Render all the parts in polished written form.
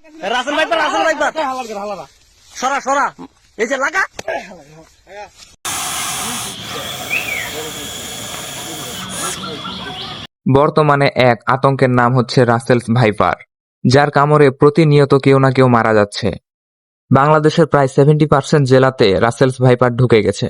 Russell viper সরা সরা এই যে লাগা। বর্তমানে এক আতঙ্কের নাম হচ্ছে রাসেলস ভাইপার, যার কামড়ে প্রতিনিয়ত কেউ না কেউ মারা যাচ্ছে। বাংলাদেশের প্রায় 70% জেলাতে রাসেলস ভাইপার ঢুকে গেছে।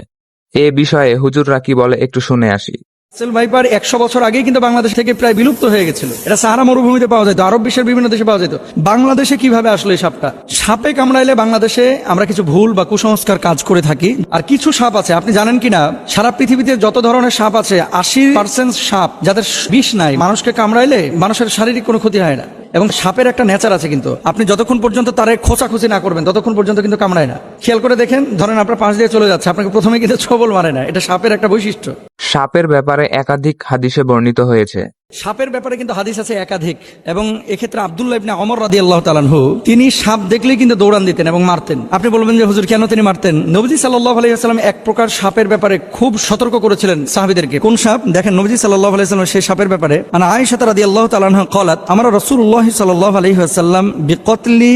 এ বিষয়ে হুজুররা কি বলে একটু শুনে আসি। রাসেল ভাইপার 100 বছর আগেই কিন্তু বাংলাদেশ থেকে প্রায় বিলুপ্ত হয়ে গেছিল। এটা সাহারা মরুভূমিতে পাওয়া যেত, আরব বিশ্বের বিভিন্ন দেশে পাওয়া যেত। বাংলাদেশে কিভাবে আসলো এই সাপটা? সাপে কামড়াইলে বাংলাদেশে আমরা কিছু ভুল বা কুসংস্কার কাজ করে থাকি। আর কিছু সাপ আছে, আপনি জানেন কিনা, সারা পৃথিবীতে যত ধরনের সাপ আছে 80% সাপ যাদের বিষ নাই, মানুষকে কামড়াইলে মানুষের শারীরিক কোনো ক্ষতি হয় না। এবং সাপের একটা নেচার আছে, কিন্তু আপনি যতক্ষণ পর্যন্ত তারে খোঁচাখুচি না করবেন ততক্ষণ পর্যন্ত কিন্তু কামড়ায় না। খেয়াল করে দেখেন, ধরেন আপনার পাশ দিয়ে চলে যাচ্ছে, আপনাকে প্রথমে কিন্তু ছোবল মারে না। এটা সাপের একটা বৈশিষ্ট্য। সাপের ব্যাপারে একাধিক হাদিসে বর্ণিত হয়েছে। সাপের ব্যাপারে কিন্তু হাদিস আছে একাধিক, এবং এক্ষেত্রে আব্দুল্লাহ ইবনে ওমর রাদিয়াল্লাহু তাআলা আনহু তিনি সাপ দেখলেই কিন্তু দৌড়ান দিতেন এবং মারতেন। আপনি বলবেন যে হুজুর কেন তিনি মারতেন? নবীজি সাল্লাল্লাহু আলাইহি ওয়াসাল্লাম এক প্রকার সাপের ব্যাপারে খুব সতর্ক করেছিলেন সাহাবীদেরকে। কোন সাপ? দেখেন, নবীজি সাল্লাল্লাহু আলাইহি ওয়াসাল্লাম সেই সাপের ব্যাপারে আনা আয়েশা রাদিয়াল্লাহু তাআলা আনহা قالت আমরা রাসূলুল্লাহ সাল্লাল্লাহু আলাইহি ওয়াসাল্লাম বিকতলি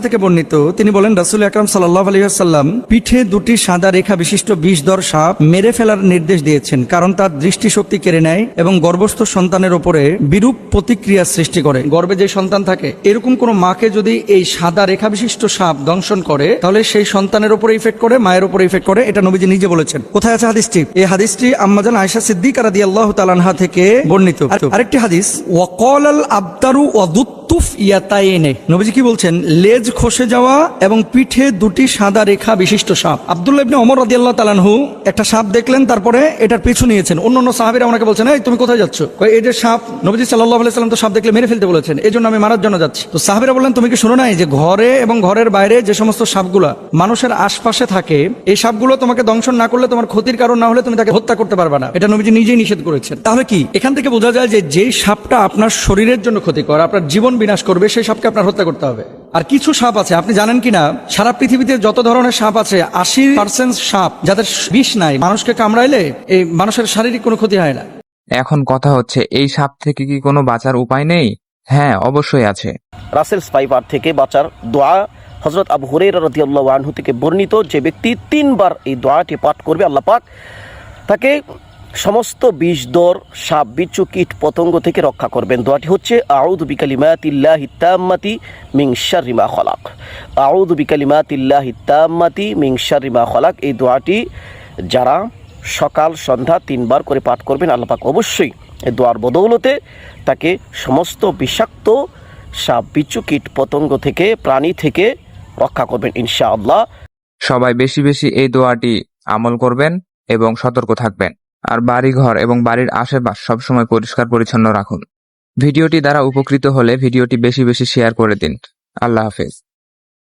থেকে বর্ণিত, তিনি বলেন রাসূল আকরাম সাল্লাল্লাহু আলাইহি ওয়াসাল্লাম পিঠে দুটি সাদা রেখা বিশিষ্ট বিষধর সাপ মেরে ফেলার নির্দেশ দিয়েছেন, কারণ তার দৃষ্টিশক্তি কেড়ে নেয় এবং গর্ভস্থ সন্তানের উপরে বিরূপ প্রতিক্রিয়া সৃষ্টি করে। গর্ভে যে সন্তান থাকে, এরকম কোন মাকে যদি এই সাদা রেখা বিশিষ্ট সাপ দংশন করে, তাহলে সেই সন্তানের উপরে ইফেক্ট করে, মায়ের উপরে ইফেক্ট করে। এটা নবীজি নিজে বলেছেন। কোথায় আছে হাদিসটি? এই হাদিসটি আম্মাজান আয়েশা সিদ্দিকা রাদিয়াল্লাহু তাআলা আনহা থেকে বর্ণিত। আরেকটি হাদিস, ওয়াকালাল আবতারু ওয়াদুত্তুফ ইয়াতাইনে, নবীজি কি বলছেন? লেজ খসে যাওয়া এবং পিঠে দুটি সাদা রেখা বিশিষ্ট সাপ। আব্দুল্লাহ ইবনে ওমর রাদিয়াল্লাহু তাআলা আনহু একটা সাপ দেখলেন, তারপরে এটার পিছু নিয়েছেন। অন্যান্য সাহাবীরা ওনাকে বলছেন, এই তুমি কোথায় যাচ্ছ? এই যে সাপ, নবীজি সাল্লাল্লাহু আলাইহি ওয়াসাল্লাম তো সাপ দেখলে মেরে ফেলতে বলেছেন, এজন্য আমি মারার জন্য যাচ্ছি। তো সাহাবীরা বললেন, তুমি কি শোনো নাই যে ঘরে এবং ঘরের বাইরে যে সমস্ত সাপগুলা মানুষের আশপাশে থাকে, এই সাপগুলো তোমাকে দংশন না করলে, তোমার ক্ষতির কারণ না হলে তুমি তাকে হত্যা করতে পারবে না। এটা নবীজি নিজেই নিষেধ করেছেন। তাহলে কি এখান থেকে বোঝা যায় যে যেই সাপটা আপনার শরীরের জন্য ক্ষতিকর, আপনার জীবন বিনাশ করবে, সেই সাপকে আপনার হত্যা করতে হবে। আর কিছু সাপ আছে, আপনি জানেন কিনা, সারা পৃথিবীতে যত ধরনের সাপ আছে 80% সাপ যাদের বিষ নাই, মানুষকে কামড়াইলে এই মানুষের শারীরিক কোনো ক্ষতি হয় না। এখন কথা হচ্ছে, এই সাপ থেকে কি কোনো বাঁচার উপায় নেই? হ্যাঁ, অবশ্যই আছে। রাসেলস ভাইপার থেকে বাঁচার দোয়া হযরত আবু হুরায়রা রাদিয়াল্লাহু আনহু থেকে বর্ণিত। যে ব্যক্তি 3 বার এই দোয়াটি পাঠ করবে, আল্লাহ পাক তাকে সমস্ত বিষধর সাপ, বিচ্ছু, কীট পতঙ্গ থেকে রক্ষা করবেন। দোয়াটি হচ্ছে আউযু বিকালিমাতিল্লাহি তাম্মাতি মিন শাররি মা খালাক। আউযু বিকালিমাতিল্লাহি তাম্মাতি মিন শাররি মা খালাক। এই দোয়াটি যারা সকাল সন্ধ্যা 3 বার করে পাঠ করবেন, আল্লাহ পাক অবশ্যই এই দোয়ার বদৌলতে তাকে সমস্ত বিষাক্ত সাপ, বিচ্ছু, কীট পতঙ্গ থেকে, প্রাণী থেকে রক্ষা করবেন ইনশাআল্লাহ। সবাই বেশি বেশি এই দোয়াটি আমল করবেন এবং সতর্ক থাকবেন। আর বাড়িঘর এবং বাড়ির আশেপাশ সবসময় পরিষ্কার পরিচ্ছন্ন রাখুন। ভিডিওটি দ্বারা উপকৃত হলে ভিডিওটি বেশি বেশি শেয়ার করে দিন। আল্লাহ হাফেজ।